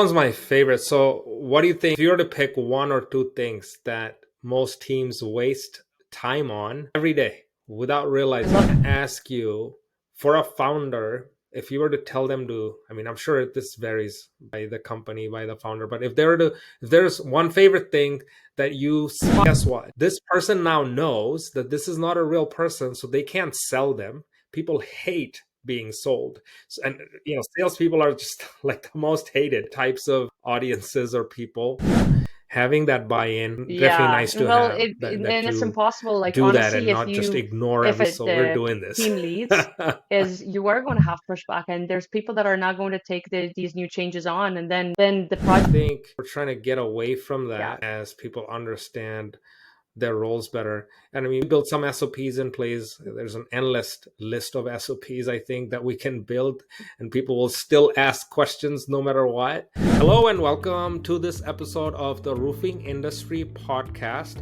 One's my favorite. So, what do you think if you were to pick one or two things that most teams waste time on every day without I realizing? love. Ask you for a founder, if you were to tell them to, I mean, I'm sure this varies by the company, by the founder, but if there's one favorite thing that guess what? This person now knows that this is not a real person, so they can't sell them. People hate being sold. And salespeople are just like the most hated types of audiences or people. Having that buy-in, definitely Yeah, nice to well, have that and it's you impossible. Like do that and honestly, not just ignore if every, so we're the doing this. team leads, is you are going to have pushback, and there's people that are not going to take these new changes on, and then the I project. think we're trying to get away from Yeah, that as people understand their roles better. And I mean, we build some SOPs in place. There's an endless list of SOPs, I think, that we can build, and people will still ask questions no matter what. Hello, and welcome to this episode of the Roofing Industry Podcast.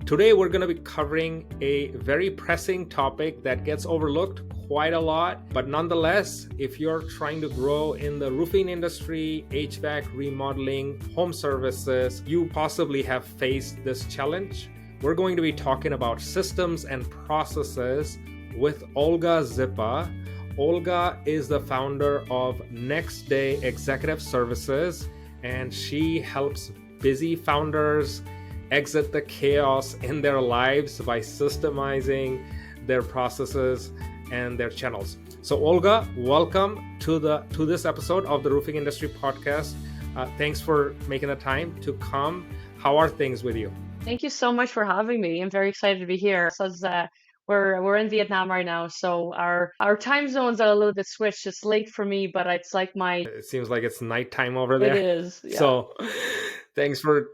Today, we're going to be covering a very pressing topic that gets overlooked quite a lot. But nonetheless, if you're trying to grow in the roofing industry, HVAC, remodeling, home services, you possibly have faced this challenge. We're going to be talking about systems and processes with Olga Zippa. Olga is the founder of Next Day Executive Services, and she helps busy founders exit the chaos in their lives by systemizing their processes and their channels. So Olga, welcome to this episode of the Roofing Industry Podcast. Thanks for making the time to come. How are things with you? thank you so much for having me. I'm very excited to be here. So we're in Vietnam right now, so our time zones are a little bit switched. It's late for me, but it's like my It seems like it's nighttime over it there. is, yeah. So thanks for,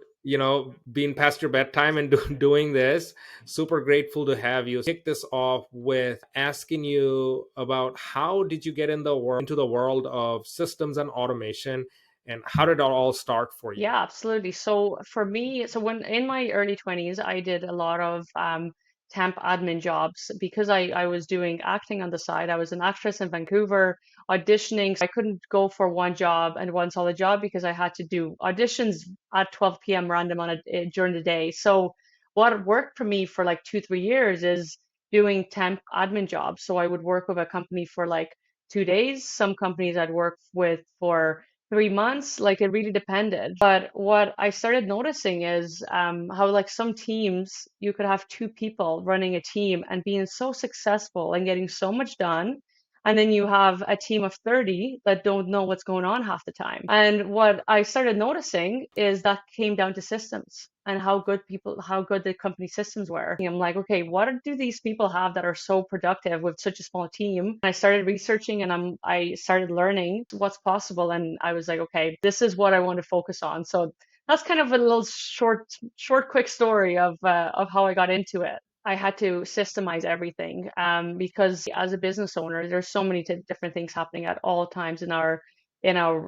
being past your bedtime and doing this. Super grateful to have you. Kick this off with asking you about how did you get into the world of systems and automation, and how did it all start for you? Yeah, absolutely. So for me, so when in my early 20s, I did a lot of temp admin jobs because I was doing acting on the side. I was an actress in Vancouver auditioning. So I couldn't go for one job and one solid job because I had to do auditions at 12 p.m. random during the day. So what worked for me for like 2, 3 years is doing temp admin jobs. So I would work with a company for like 2 days. Some companies I'd work with for 3 months, like it really depended. But what I started noticing is how, like, some teams, you could have two people running a team and being so successful and getting so much done. And then you have a team of 30 that don't know what's going on half the time. And what I started noticing is that came down to systems and how good the company systems were. I'm like, okay, what do these people have that are so productive with such a small team? And I started researching and I started learning what's possible. And I was like, okay, this is what I want to focus on. So that's kind of a little short, quick story of how I got into it. I had to systemize everything because as a business owner, there's so many different things happening at all times in our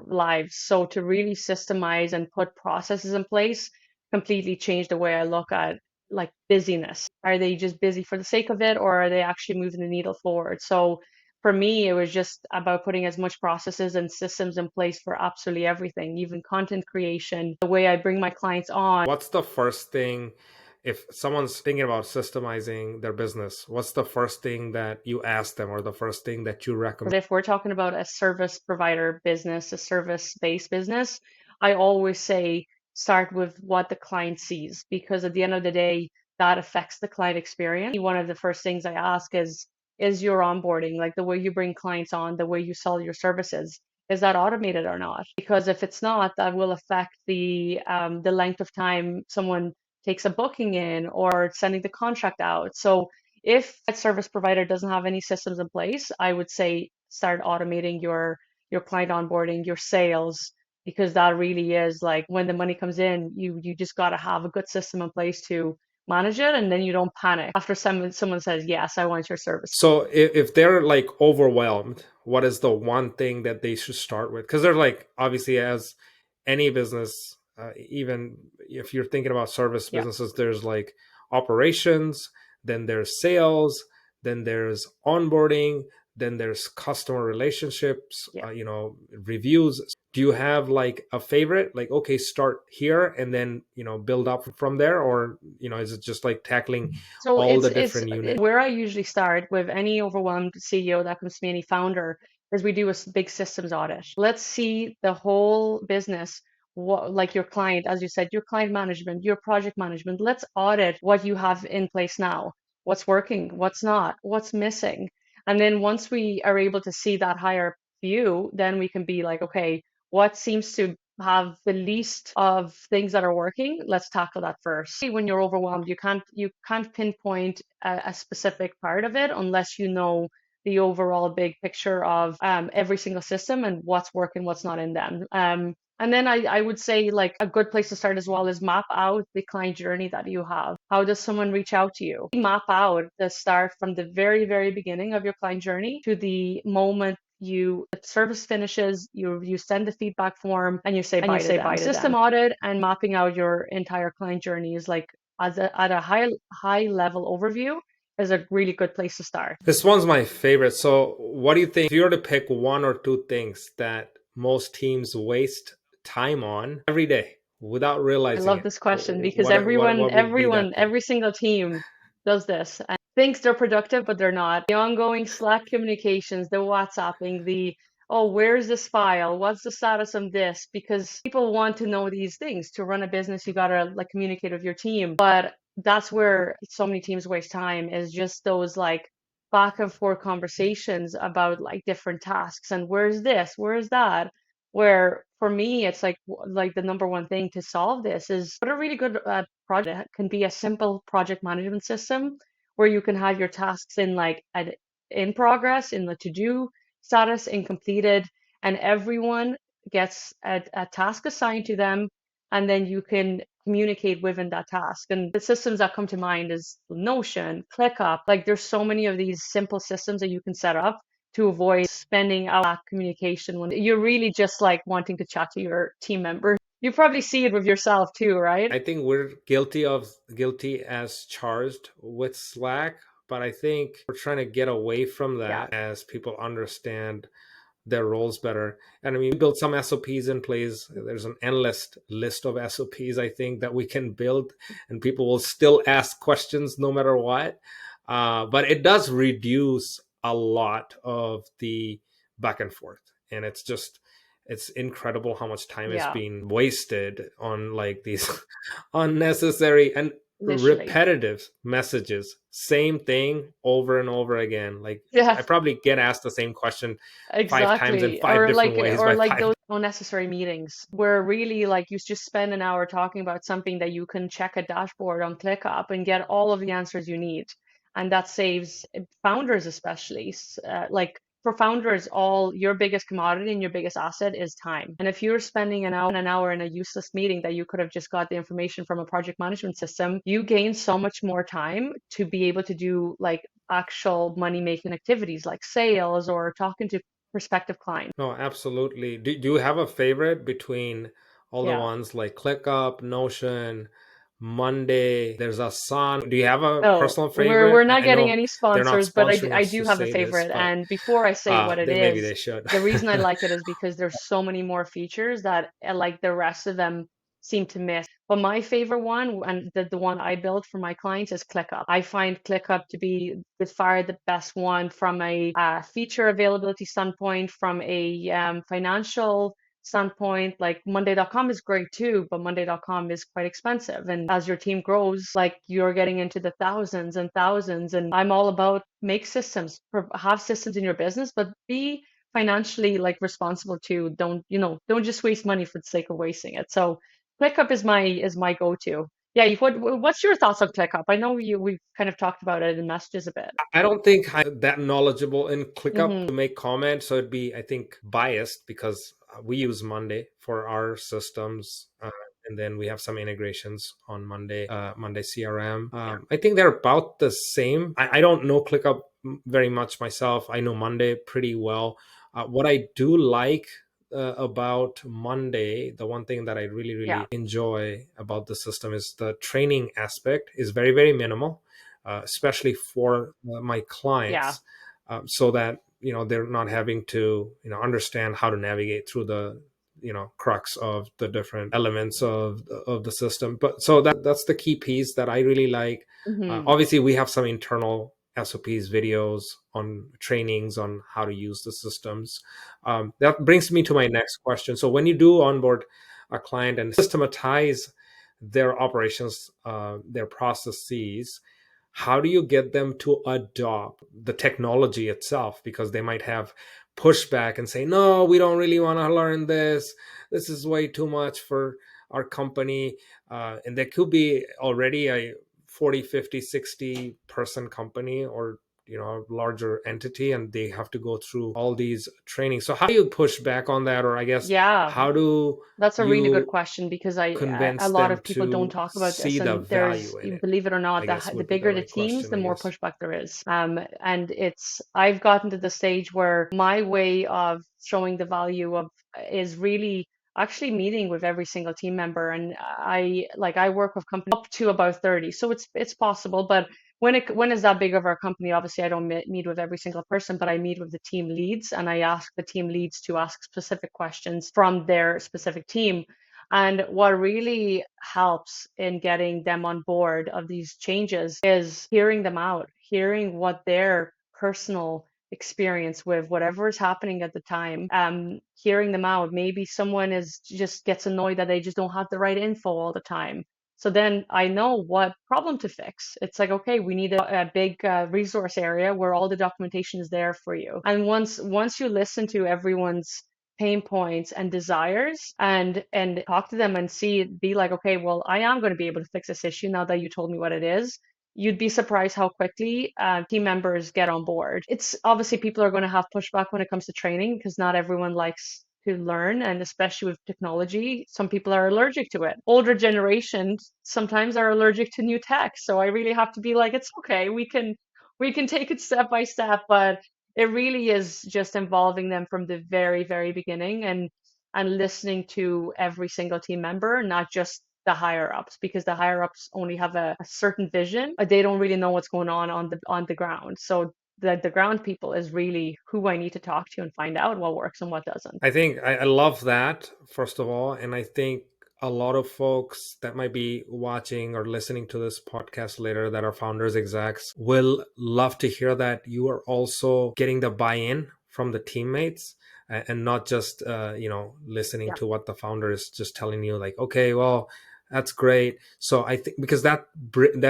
lives. So to really systemize and put processes in place completely changed the way I look at like busyness. Are they just busy for the sake of it, or are they actually moving the needle forward? So for me, it was just about putting as much processes and systems in place for absolutely everything, even content creation, the way I bring my clients on. What's the first thing, if someone's thinking about systemizing their business, what's the first thing that you ask them or the first thing that you recommend? But if we're talking about a service provider business, a service-based business, I always say start with what the client sees, because at the end of the day, that affects the client experience. One of the first things I ask is your onboarding, like the way you bring clients on, the way you sell your services, is that automated or not? Because if it's not, that will affect the length of time someone takes a booking in or sending the contract out. So if a service provider doesn't have any systems in place, I would say start automating your client onboarding, your sales, because that really is like when the money comes in, you just got to have a good system in place to manage it, and then you don't panic after someone says, "Yes, I want your service." So if they're like overwhelmed, what is the one thing that they should start with? Because they're like, obviously, as any business, even if you're thinking about service Yeah. businesses, there's like operations, then there's sales, then there's onboarding, then there's customer relationships, Yeah. reviews. do you have like a favorite, like, okay, start here and then build up from there, or is it just like tackling So all the it's different units? where I usually start with any overwhelmed CEO that comes to me, any founder, is we do a big systems audit. Let's see the whole business, what, like your client, as you said, your client management, your project management. Let's audit what you have in place now, what's working, what's not, what's missing. And then once we are able to see that higher view, then we can be like, okay, what seems to have the least of things that are working, let's tackle that first. When you're overwhelmed, you can't pinpoint a specific part of it unless you know the overall big picture of every single system and what's working, what's not in them. And then I would say like a good place to start as well is map out the client journey that you have. How does someone reach out to you? Map out the start from the very, very beginning of your client journey to the moment the service finishes, you send the feedback form and you say bye to them. System audit and mapping out your entire client journey is like at a high level overview is a really good place to start. This one's my favorite. So what do you think, if you were to pick one or two things that most teams waste time on every day without I realizing love it, this question because what would be that thing? every single team does this and thinks they're productive, but they're not. The ongoing Slack communications, the WhatsApping, oh, where's this file? What's the status of this? Because people want to know these things. To run a business, you gotta like communicate with your team. But that's where so many teams waste time is just those like back and forth conversations about like different tasks and where's this? Where's that? Where for me, it's like the number one thing to solve this is what a really good project can be a simple project management system where you can have your tasks in like in progress, in the to-do status, in completed, and everyone gets a task assigned to them, and then you can communicate within that task. And the systems that come to mind is Notion, ClickUp. Like there's so many of these simple systems that you can set up to avoid spending out that communication when you're really just like wanting to chat to your team member. You probably see it with yourself too, right? I think we're guilty as charged with Slack, but I think we're trying to get away from Yeah. that as people understand their roles better. And I mean, we built some SOPs in place. There's an endless list of SOPs, I think, that we can build, and people will still ask questions no matter what. But it does reduce a lot of the back and forth. And it's incredible how much time is Yeah, being wasted on like these unnecessary and literally. repetitive messages, same thing over and over again. Like Yeah, I probably get asked the same question 5 times in exactly. five different ways Or by like five. those unnecessary meetings where really like you just spend an hour talking about something that you can check a dashboard on ClickUp and get all of the answers you need. And that saves founders especially. Like for founders, all your biggest commodity and your biggest asset is time. And if you're spending an hour in a useless meeting that you could have just got the information from a project management system, you gain so much more time to be able to do like actual money making activities like sales or talking to prospective clients. No, absolutely. Do you have a favorite between all the Yeah. ones like ClickUp, Notion, Monday? There's Asana. Do you have a No, personal we're favorite? not I getting know any they're not sponsors, but sponsoring I us do to have a say this, favorite. but And before I say what it maybe is, they should. the reason I like it is because there's so many more features that like the rest of them seem to miss. But my favorite one, and the one I built for my clients, is ClickUp. I find ClickUp to be by far the best one from a feature availability standpoint, from a financial standpoint. Like Monday.com is great too, but Monday.com is quite expensive. And as your team grows, like you're getting into the thousands and thousands. And I'm all about make systems, have systems in your business, but be financially like responsible too. Don't just waste money for the sake of wasting it. So ClickUp is my go-to. Yeah, what's your thoughts on ClickUp? I know we've kind of talked about it in messages a bit. I don't think I'm that knowledgeable in ClickUp Hmm. to make comments, so it'd be, I think, biased because we use Monday for our systems, and then we have some integrations on Monday CRM. Yeah. I think they're about the same. I don't know ClickUp very much myself. I know Monday pretty well. What I do like about Monday, the one thing that I really, Yeah. really enjoy about the system is the training aspect is very, very minimal, especially for my Yeah. clients, so that they're not having to understand how to navigate through the crux of the different elements of the system. But so that's the key piece that I really like. Hmm. Obviously we have some internal SOPs videos on trainings on how to use the systems. That brings me to my next question. So when you do onboard a client and systematize their operations, their processes, how do you get them to adopt the technology itself? Because they might have pushback and say, no, we don't really want to learn this. This is way too much for our company. And there could be already a 40, 50, 60 person company, or a larger entity, and they have to go through all these trainings. So how do you push back on that? Or I guess, Yeah, how do that's a really good you question because a convince lot them of people don't to talk about this, see the and there's, value in it? believe it or not, I guess the would be the bigger the right teams, question, the I more guess. pushback there is. And I've gotten to the stage where my way of showing the value of is really actually meeting with every single team member, and I work with companies up to about 30, so it's possible, but when it's that big of our company, obviously I don't meet with every single person, but I meet with the team leads, and I ask the team leads to ask specific questions from their specific team. And what really helps in getting them on board of these changes is hearing them out, hearing what their personal experience with whatever is happening at the time, hearing them out. Maybe someone is just gets annoyed that they just don't have the right info all the time. So then I know what problem to fix. It's like, okay, we need a big resource area where all the documentation is there for you. And once you listen to everyone's pain points and desires and talk to them and be like, okay, well, I am going to be able to fix this issue now that you told me what it is. You'd be surprised how quickly team members get on board. It's obviously people are going to have pushback when it comes to training because not everyone likes to learn, and especially with technology, some people are allergic to it. Older generations sometimes are allergic to new tech, so I really have to be like, it's okay, we can take it step by step, but it really is just involving them from the very, very beginning and listening to every single team member, not just the higher ups, because the higher ups only have a certain vision. They don't really know what's going on the ground. So the ground people is really who I need to talk to and find out what works and what doesn't. I think I love that, first of all. And I think a lot of folks that might be watching or listening to this podcast later that are founders, execs, will love to hear that you are also getting the buy-in from the teammates, and not just, listening Yeah. to what the founder is just telling you, like, okay, well, that's great. So I think because that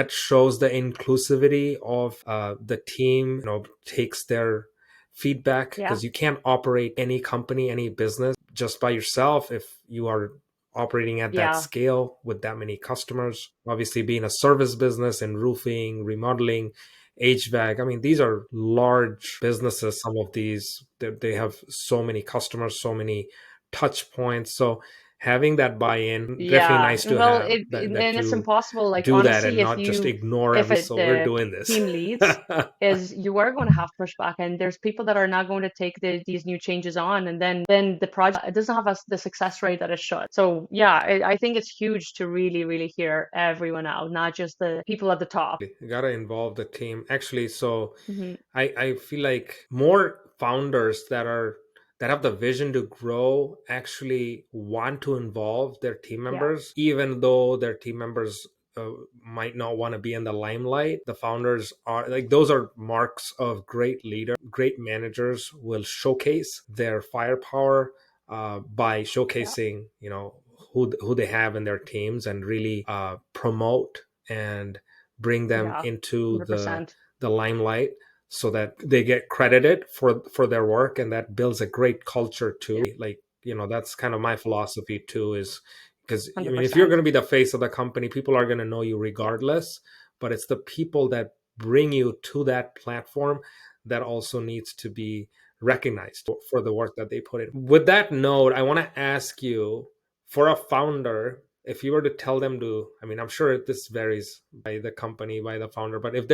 shows the inclusivity of the team, takes their feedback, Yeah. because you can't operate any company, any business just by yourself if you are operating at that Yeah. scale with that many customers. Obviously, being a service business in roofing, remodeling, HVAC, I mean, these are large businesses. Some of these, they have so many customers, so many touch points. So having that buy-in, definitely Yeah. nice to Well, have that and it's you impossible. Like do that honestly, and not just ignore if so we're the doing this. team leads is you are going to have pushback, and there's people that are not going to take these new changes on, and then the project, it doesn't have the success rate that it should. So yeah, I think it's huge to really, really hear everyone out, not just the people at the top. You gotta involve the team, actually. So Hmm. I feel like more founders that have the vision to grow actually want to involve their team Yeah. members, even though their team members might not want to be in the limelight. The founders are like, those are marks of great leader. Great managers will showcase their firepower by Yeah. showcasing, who they have in their teams, and really promote and bring them Yeah. into the 100%. limelight, so that they get credited for their work, and that builds a great culture too. Yeah. Like, that's kind of my philosophy too, is because, I mean, if you're 100%. going to be the face of the company, people are going to know you Yeah. regardless. But it's the people that bring you to that platform that also needs to be recognized for the work that they put in. With that note, I want to ask you, for a founder, if you were to tell them to, I mean, I'm sure this varies by the company, by the founder, but if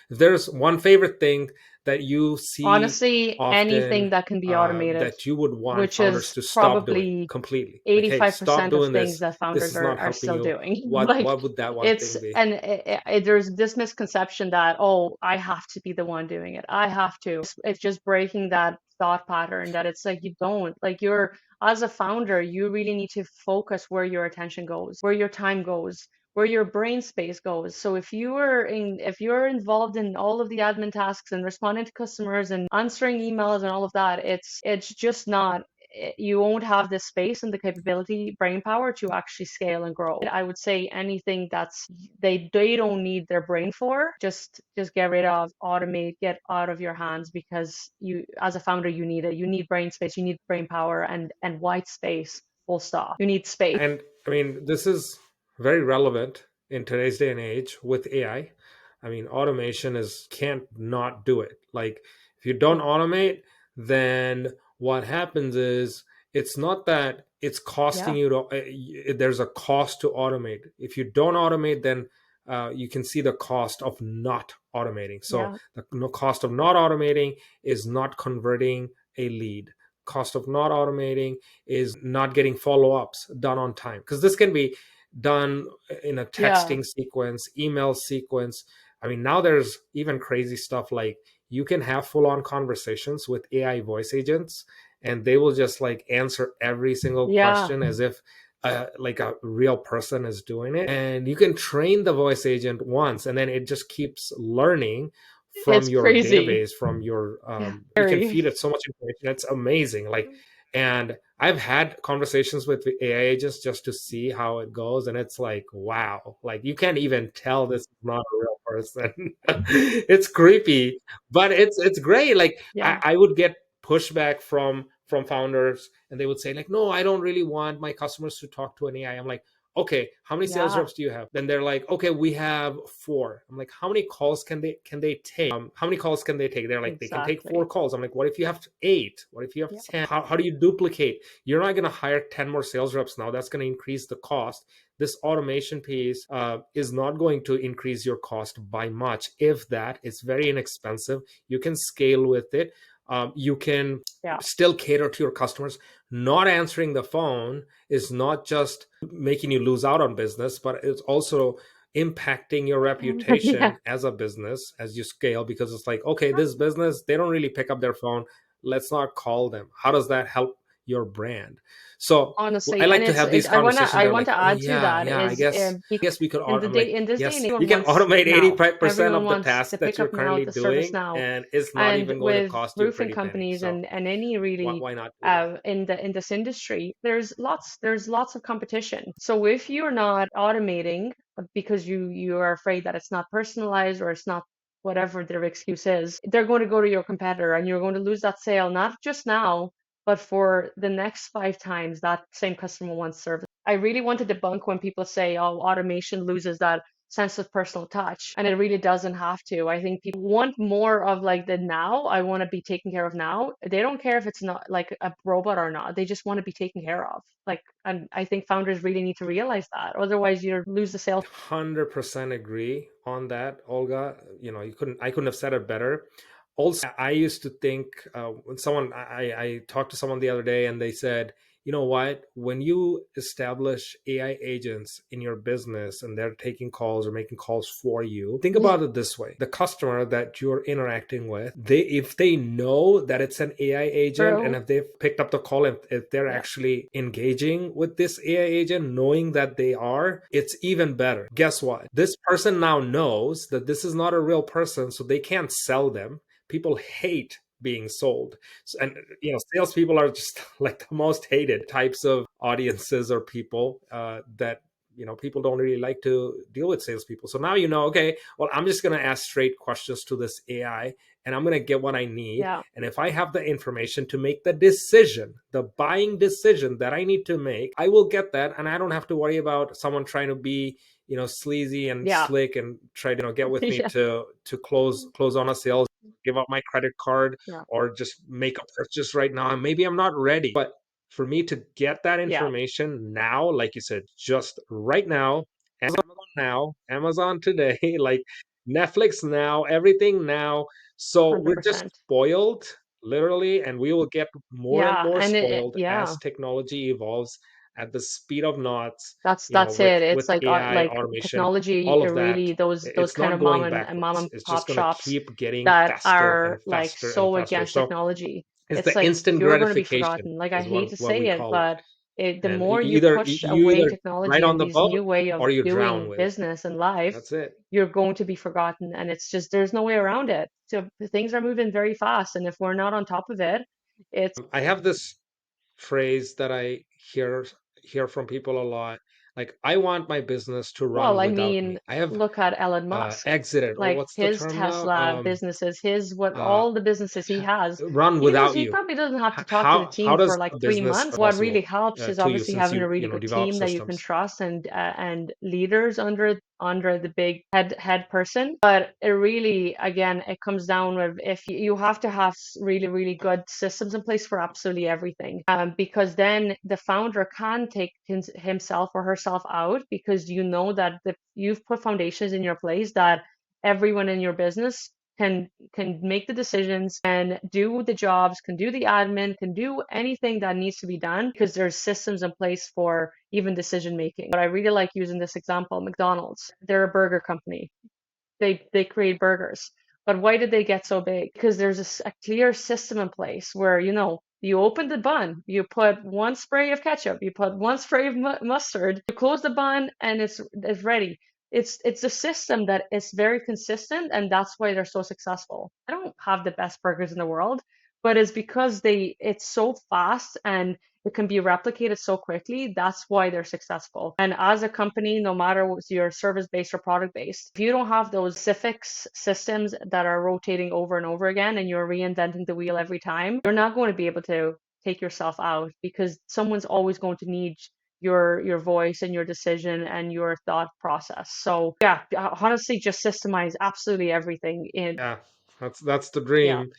there's one favorite thing that you see Honestly, anything often, that can be automated, that you would want which founders is to stop doing probably completely, like, hey, stop 85% of doing things this, that this founders is not are helping still you, doing. what Like would that one it's thing be? and there's this misconception that, oh, I have to be the one doing it. I have to. It's just breaking that thought pattern that it's like you don't like you're as a founder, you really need to focus where your attention goes, where your time goes, where your brain space goes. So if you're involved in all of the admin tasks and responding to customers and answering emails and all of that, it's just not you won't have the space and the capability, brain power to actually scale and grow. I would say anything that's they don't need their brain for, just get rid of, automate, get out of your hands because you as a founder you need it. You need brain space, you need brain power and white space, full stop. You need space. And I mean, this is very relevant in today's day and age with AI. I memean, automation is can't not do it. Like, if you don't automate, then what happens is it's not that it's costing Yeah, you to, there's a cost to automate. If you don't automate, then you can see the cost of not automating. So yeah, the no cost of not automating is not converting a lead. Cost of not automating is not getting follow-ups done on time, because this can be done in a yeah. texting sequence, email sequence. I mean, now there's even crazy stuff like you can have full-on conversations with AI voice agents, and they will just like answer every single Yeah, question as if like a real person is doing it. And you can train the voice agent once, and then it just keeps learning from it's your crazy. database, from your Yeah, you can very. feed it so much information. It's amazing. Like, and I've had conversations with the AI agents just to see how it goes, and it's like, wow, like you can't even tell this is not a real person. It's creepy, but it's great. Like, Yeah, I would get pushback from founders, and they would say like, no, I don't really want my customers to talk to an AI. I'm like, okay, how many sales yeah, reps do you have? Then they're like, okay, we have four. I'm like, how many calls can they take? How many calls can they take? They're like, they can take four exactly. calls. I'm like, what if you have eight? What if you have Yeah, 10? How do you duplicate? You're not going to hire 10 more sales reps now. That's going to increase the cost. This automation piece is not going to increase your cost by much. If that, it's very inexpensive. You can scale with it. You can yeah. still cater to your customers. Not answering the phone is not just making you lose out on business, but it's also impacting your Yeah. reputation as a business as you scale, because it's like, okay, this business, they don't really pick up their phone. Let's not call them. How does that help your brand? So I Honestly, and like to have these I wanna conversations. They're like, oh add to yeah, that yeah, I is guess we could I'm like, in this day and yes, age, you everyone can wants automate now. 85% Everyone of the wants tasks to that pick you're up now, currently the service doing, now, and it's not and even going to with cost you a roofing pretty penny. companies So and any really why not do that? in this industry, there's lots of competition. So if you're not automating because you are afraid that it's not personalized or it's not whatever their excuse is, they're going to go to your competitor and you're going to lose that sale, not just now, but for the next 5 times that same customer wants service. I really want to debunk when people say, oh, automation loses that sense of personal touch. And it really doesn't have to. I think people want more of like the now. I want to be taken care of now. They don't care if it's not like a robot or not. They just want to be taken care of. Like, and I think founders really need to realize that. Otherwise, you lose the sale. 100% agree on that, Olga. I couldn't have said it better. Also, I used to think when I talked to someone the other day, and they said, you know what, when you establish AI agents in your business and they're taking calls or making calls for you, think about it this way: the customer that you're interacting with, they if they know that it's an AI agent, and True. if they've picked up the call, if they're Yeah. actually engaging with this AI agent, knowing that they are, it's even better. Guess what? This person now knows that this is not a real person, so they can't sell them. People hate being sold. And salespeople are just like the most hated types of audiences or people that people don't really like to deal with salespeople. So now okay, well, I'm just going to ask straight questions to this AI, and I'm going to get what I need. Yeah. And if I have the information to make the decision, the buying decision that I need to make, I will get that, and I don't have to worry about someone trying to be sleazy and Yeah. slick and try to get with me Yeah. to close on a sale, give up my credit card, Yeah. or just make a purchase right now. And maybe I'm not ready, but for me to get that Yeah. information now, like you said, just right now, Amazon now, Amazon today, like Netflix now, everything now. So we're just 100%. spoiled, literally, and we will get more and Yeah. more And spoiled yeah. as technology evolves at the speed of knots, That's it. It's with AI, like automation, technology, all it of that. really those It's kind not of going mom backwards. and It's just pop going to shops keep getting that faster and are like faster and so faster. against So technology. It's It's the like instant you're going to be gratification forgotten. Like I is hate to what say we it, call it. but the And more you push you away either ride technology on and the these boat new way of or you drown doing with it. business and life, That's it. you're going to be forgotten. And it's just, there's no way around it. So things are moving very fast. And if we're not on top of it, it's, I have this phrase that I hear hear from people a lot. Like, I want my business to well, run I without mean, me. I have look at Elon Musk, exited, or like what's the his term now? Tesla businesses, his what Uh, all the businesses he has. run without He you. probably doesn't have to talk to the How team for does like a three business months. What really possible helps is to you, obviously since having a you really good develop team that you can systems? trust and leaders under the big head person. But it really, again, it comes down with if you have to have really, really good systems in place for absolutely everything. Because then the founder can take himself or herself out because you know that you've put foundations in your place that everyone in your business can make the decisions and do the jobs, can do the admin, can do anything that needs to be done because there's systems in place for even decision making. But I really like using this example, McDonald's. They're a burger company. They create burgers. But why did they get so big? Because there's a clear system in place where, you open the bun, you put one spray of ketchup, you put one spray of mustard, you close the bun, and it's ready. It's a system that is very consistent, and that's why they're so successful. I don't have the best burgers in the world, but it's because it's so fast and it can be replicated so quickly. That's why they're successful. And as a company, no matter what you're service based or product based, if you don't have those specific systems that are rotating over and over again and you're reinventing the wheel every time, you're not going to be able to take yourself out because someone's always going to need your voice and your decision and your thought process. So yeah, honestly, just systemize absolutely everything in. Yeah, that's the Yeah. dream.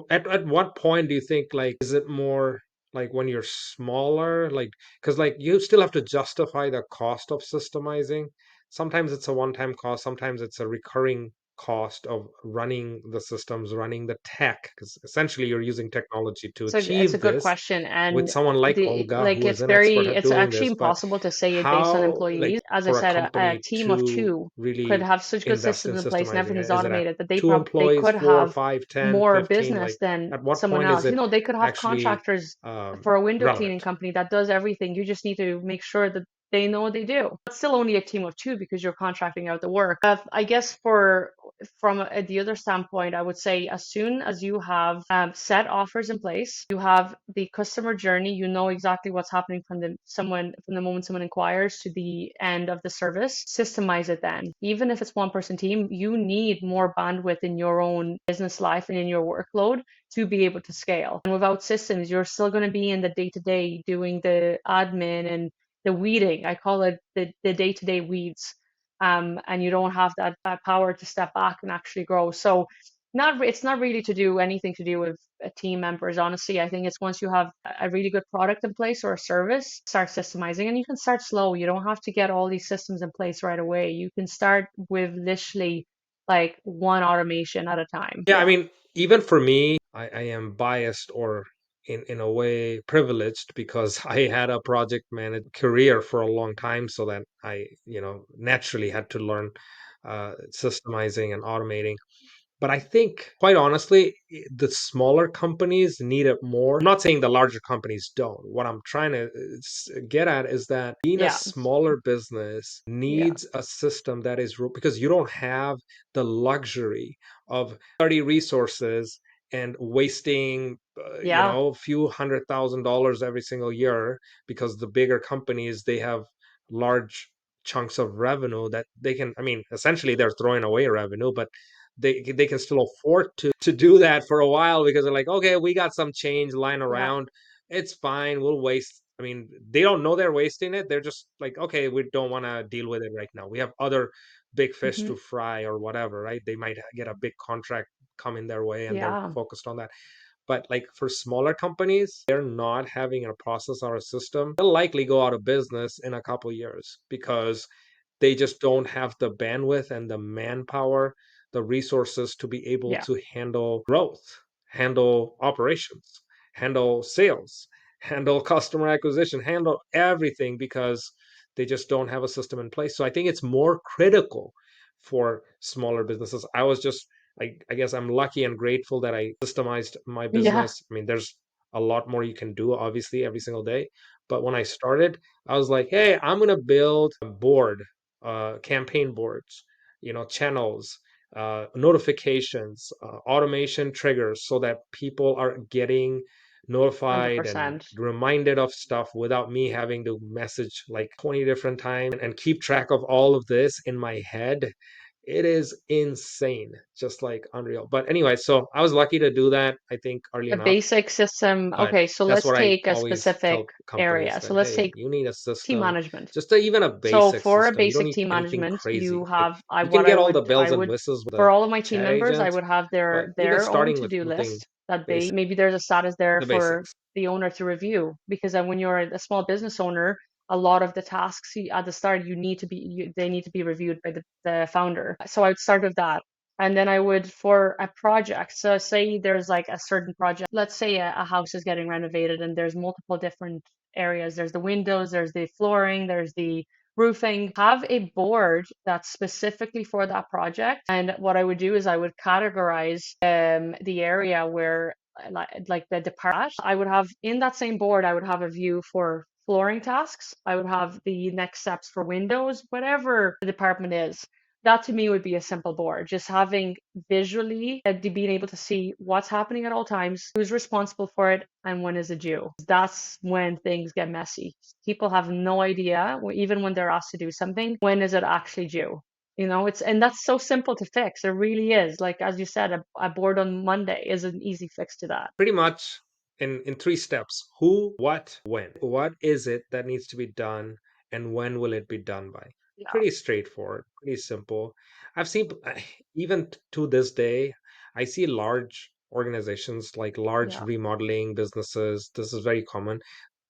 At what point do you think, like, is it more like when you're smaller, like, because like you still have to justify the cost of systemizing. Sometimes it's a one-time cost, sometimes it's a recurring cost of running the systems, running the tech, because essentially you're using technology to So it's a achieve good this question, with and someone like the Olga, like who is an expert at it's doing actually this. But impossible to say it based on how, like, employees. As I for a said, a company team of to two could really have such good invest in systems in place and systemizing everything it? is Is it at automated that two they employees, could four, have five, 10, more 15? business Like, than at what someone point is else. it They could have actually contractors for a window cleaning relevant? company that does everything. You just need to make sure that they know what they do. It's still only a team of two because you're contracting out the work. I guess from the other standpoint, I would say as soon as you have set offers in place, you have the customer journey, you know exactly what's happening from the moment someone inquires to the end of the service. Systemize it then. Even if it's one person team, you need more bandwidth in your own business life and in your workload to be able to scale. And without systems, you're still going to be in the day to day doing the admin and the weeding. I call it the day to day weeds. And you don't have that power to step back and actually grow. So it's not really to do anything to do with team members. Honestly, I think it's once you have a really good product in place or a service, start systemizing, and you can start slow. You don't have to get all these systems in place right away. You can start with literally like one automation at a time. Yeah, I Yeah. mean, even for me, I am biased, or in a way privileged, because I had a project managed career for a long time, so that I, naturally had to learn systemizing and automating. But I think, quite honestly, the smaller companies need it more. I'm not saying the larger companies don't. What I'm trying to get at is that being a Yeah. smaller business Yeah. needs a system that is because you don't have the luxury of 30 resources and wasting, Yeah. a few $100,000 every single year, because the bigger companies, they have large chunks of revenue that they can, I mean, essentially they're throwing away revenue, but they can still afford to do that for a while, because they're like, okay, we got some change lying Yeah. around, it's fine, we'll waste. I mean, they don't know they're wasting it. They're just like, okay, we don't want to deal with it right now, we have other big fish Hmm. to fry, or whatever, right? They might get a big contract coming their way, and they're Yeah. focused on that. But like, for smaller companies, they're not having a process or a system, they'll likely go out of business in a couple years, because they just don't have the bandwidth and the manpower, the resources to be able Yeah. to handle growth, handle operations, handle sales, handle customer acquisition, handle everything, because they just don't have a system in place. So I think it's more critical for smaller businesses. I was just I guess I'm lucky and grateful that I systemized my Yeah, business. I mean, there's a lot more you can do, obviously, every single day. But when I started, I was like, hey, I'm gonna build a board, campaign boards, channels, notifications, automation triggers, so that people are getting notified and 100%. reminded of stuff without me having to message like 20 different times and keep track of all of this in my head. It is insane, just like unreal. But anyway, so I was lucky to do that, I think, early The enough. basic system. But Okay, so that's let's what I take a always specific tell companies area. that, So let's hey, take you need a team system, management. just even a So basic for a system. You don't basic need team anything management, you crazy. Like have you can get all the I bells and would whistles with for the all of my team chat members, I agent, would have but even their own starting with to-do something list that they basic, maybe there's a status there the for basics. the owner to review because then when you're a small business owner, a lot of the tasks at the start they need to be reviewed by the founder. So I would start with that. And then I would, for a project, so say there's like a certain project, let's say a house is getting renovated and there's multiple different areas. There's the windows, there's the flooring, there's the roofing. Have a board that's specifically for that project. And what I would do is I would categorize the area where like the department. I would have in that same board, I would have a view for flooring tasks. I would have the next steps for windows, whatever the department is. That to me would be a simple board. Just having visually being able to see what's happening at all times, who's responsible for it, and when is it due. That's when things get messy. People have no idea, even when they're asked to do something, when is it actually due? And that's so simple to fix. It really is. Like as you said, a board on Monday is an easy fix to that. Pretty much in three steps: who, what, when. What is it that needs to be done, and when will it be done by? Yeah, Pretty straightforward, pretty simple. I've seen, even to this day, I see large organizations, like large yeah, remodeling businesses. This is very common.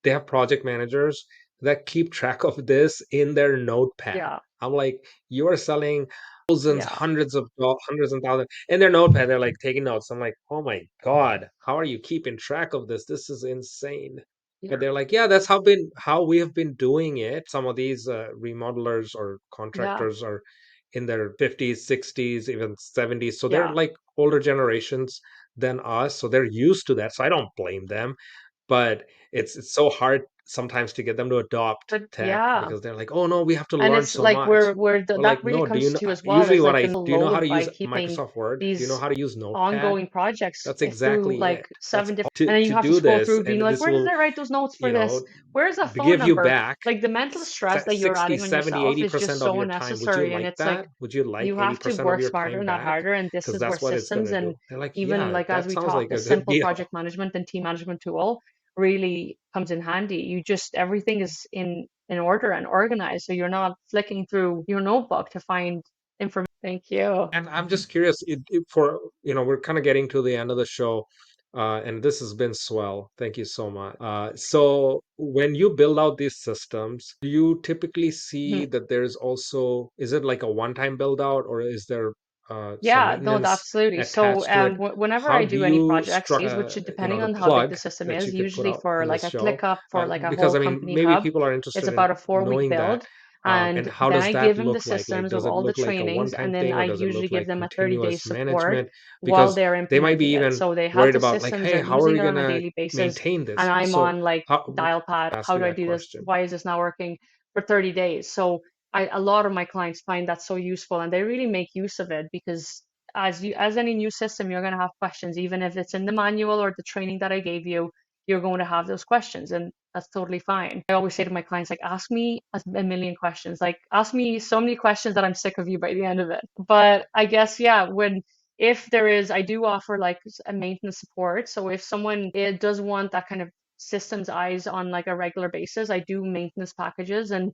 They have project managers that keep track of this in their notepad. yeah, I'm like, you are selling thousands, yeah, hundreds and thousands in their notepad. They're like taking notes. I'm like, oh my God, how are you keeping track of this? This is insane. But yeah, they're like, yeah, that's how we have been doing it. Some of these remodelers or yeah, contractors are in their 50s, 60s, even 70s. So they're yeah. like older generations than us. So they're used to that. So I don't blame them, but it's so hard sometimes to get them to adopt But tech yeah, because they're like, oh no, we have to and learn it's so like much. But that like, really no, do you comes know, to as well usually as what like I the do, you know how load to by use keeping Microsoft Word? Do you know these how to use Notepad? ongoing projects That's through exactly like it. That's seven different, and then you to have to do scroll this, through being and like, this where did will, I write those notes for you this? know, Where's the phone give you number? back Like the mental stress that you're 60, adding on 70, yourself eighty is just percent of so your time. Would you unnecessary. And like it's like that? Would you like you have to 80% of work your smarter, time not back? harder. And this Because is where that's what it's going systems to and do. They're like, even yeah, like as that we sounds like talked, a a good simple deal. project management and team management tool really comes in handy. Everything is in order and organized, so you're not flicking through your notebook to find information. Thank you. And I'm just curious, for, we're kind of getting to the end of the show, and this has been swell. Thank you so much. So when you build out these systems, do you typically see Mhm. that there's also, is it like a one-time build out, or is there some Yeah, no, maintenance absolutely. So, attached to it? whenever How I do do any you projects, which depending the on how big the plug system that is, you could put usually out for in like this a show? ClickUp for like a Because whole I mean, company maybe hub, people are it's interested in about a 4 week knowing that. build. And And how then does I that give them the look like? systems with Does it all the look like a trainings, one-time and then thing, or I does it usually look give like them a 30-day continuous support management? while Because they're they might be implementing it. even So they have worried the about, like, systems, hey, they're how are using we it on a gonna daily basis, maintain and this? I'm So on like how dial pad, ask how you do I that do this? question. Why is this not working for 30 days? So a lot of my clients find that so useful and they really make use of it because as any new system, you're going to have questions, even if it's in the manual or the training that I gave you, you're going to have those questions, and that's totally fine. I always say to my clients, like, ask me a million questions, like, ask me so many questions that I'm sick of you by the end of it. But I guess, yeah, if there is, I do offer like a maintenance support. So if someone does want that kind of systems eyes on like a regular basis, I do maintenance packages. And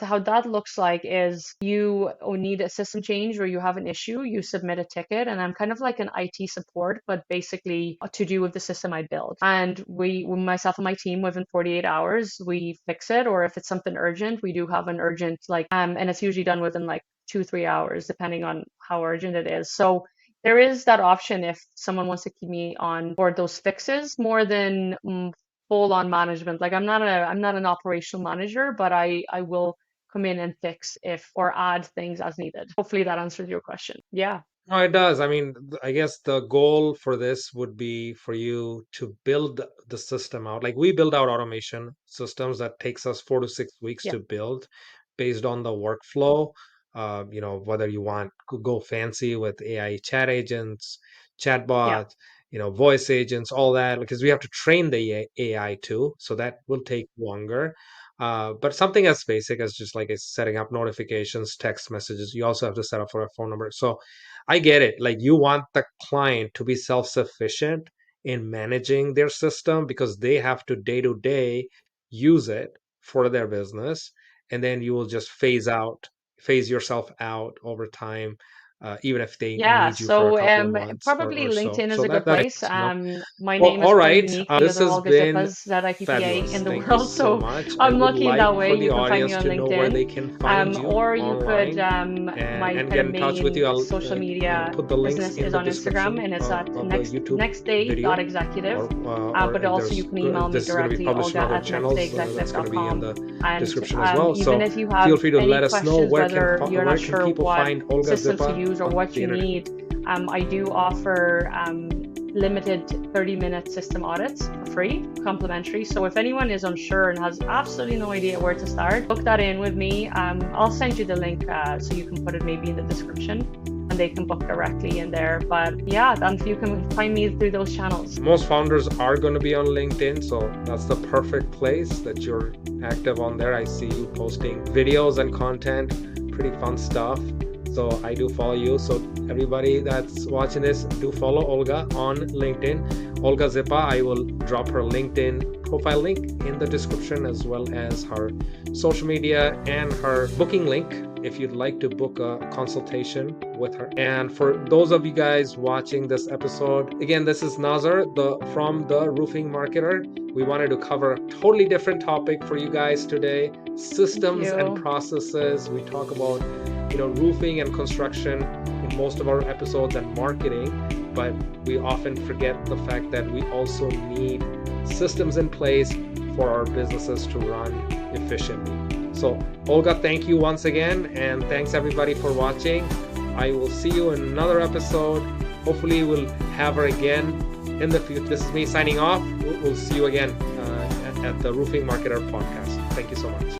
how that looks like is you need a system change or you have an issue, you submit a ticket, and I'm kind of like an IT support, but basically to do with the system I build. And myself and my team, within 48 hours, we fix it. Or if it's something urgent, we do have an urgent, like, and it's usually done within like 2, 3 hours, depending on how urgent it is. So there is that option if someone wants to keep me on board those fixes more than full on management. Like I'm not an operational manager, but I will come in and fix if or add things as needed. Hopefully that answers your question. Yeah. No, it does. I mean, I guess the goal for this would be for you to build the system out. Like we build out automation systems that takes us 4 to 6 weeks Yeah, to build based on the workflow. Whether you want to go fancy with AI chat agents, yeah, chatbots, voice agents, all that, because we have to train the AI too. So that will take longer. But something as basic as just like setting up notifications, text messages, you also have to set up for a phone number. So I get it. Like you want the client to be self-sufficient in managing their system because they have to day use it for their business. And then you will just phase yourself out over time, even if they yeah. need you for a So couple of months probably or so. LinkedIn is So a good that place. helps. My Well, name is all quite right. unique. Many This other has Olga been Zippas, ZIPPA fabulous. in the Thank you world. so So much. I I'm would lucky in like that way. for the You can find me audience on to know where LinkedIn, they can find you or you could online my and kind get of in touch with you. main I'll social media put the links business in is the on Instagram, description and it's at of the YouTube video, nextday.executive. or But if also you can email if me this is going to be directly, published Olga in other at channels, that's going to be in nextdayexecutive.com. the And description as well. even So if you feel have free to any let us know questions, whether you're not where can sure people what find Olga systems to Zippa use or on what the you internet. need, I do offer limited 30-minute system audits for free, complimentary. So if anyone is unsure and has absolutely no idea where to start, book that in with me. I'll send you the link so you can put it maybe in the description and they can book directly in there. But yeah, and you can find me through those channels. Most founders are going to be on LinkedIn, so that's the perfect place that you're active on there. I see you posting videos and content, pretty fun stuff. So I do follow you. So everybody that's watching this, do follow Olga on LinkedIn. Olga Zippa, I will drop her LinkedIn profile link in the description, as well as her social media and her booking link if you'd like to book a consultation with her. And for those of you guys watching this episode, again, this is Nazar from the Roofing Marketer. We wanted to cover a totally different topic for you guys today: Thank systems and you. processes. We talk about roofing and construction in most of our episodes, and marketing, but we often forget the fact that we also need systems in place for our businesses to run efficiently. So Olga, thank you once again, and thanks everybody for watching. I will see you in another episode. Hopefully we'll have her again in the future. This is me signing off. We'll see you again at the Roofing Marketer podcast. Thank you so much.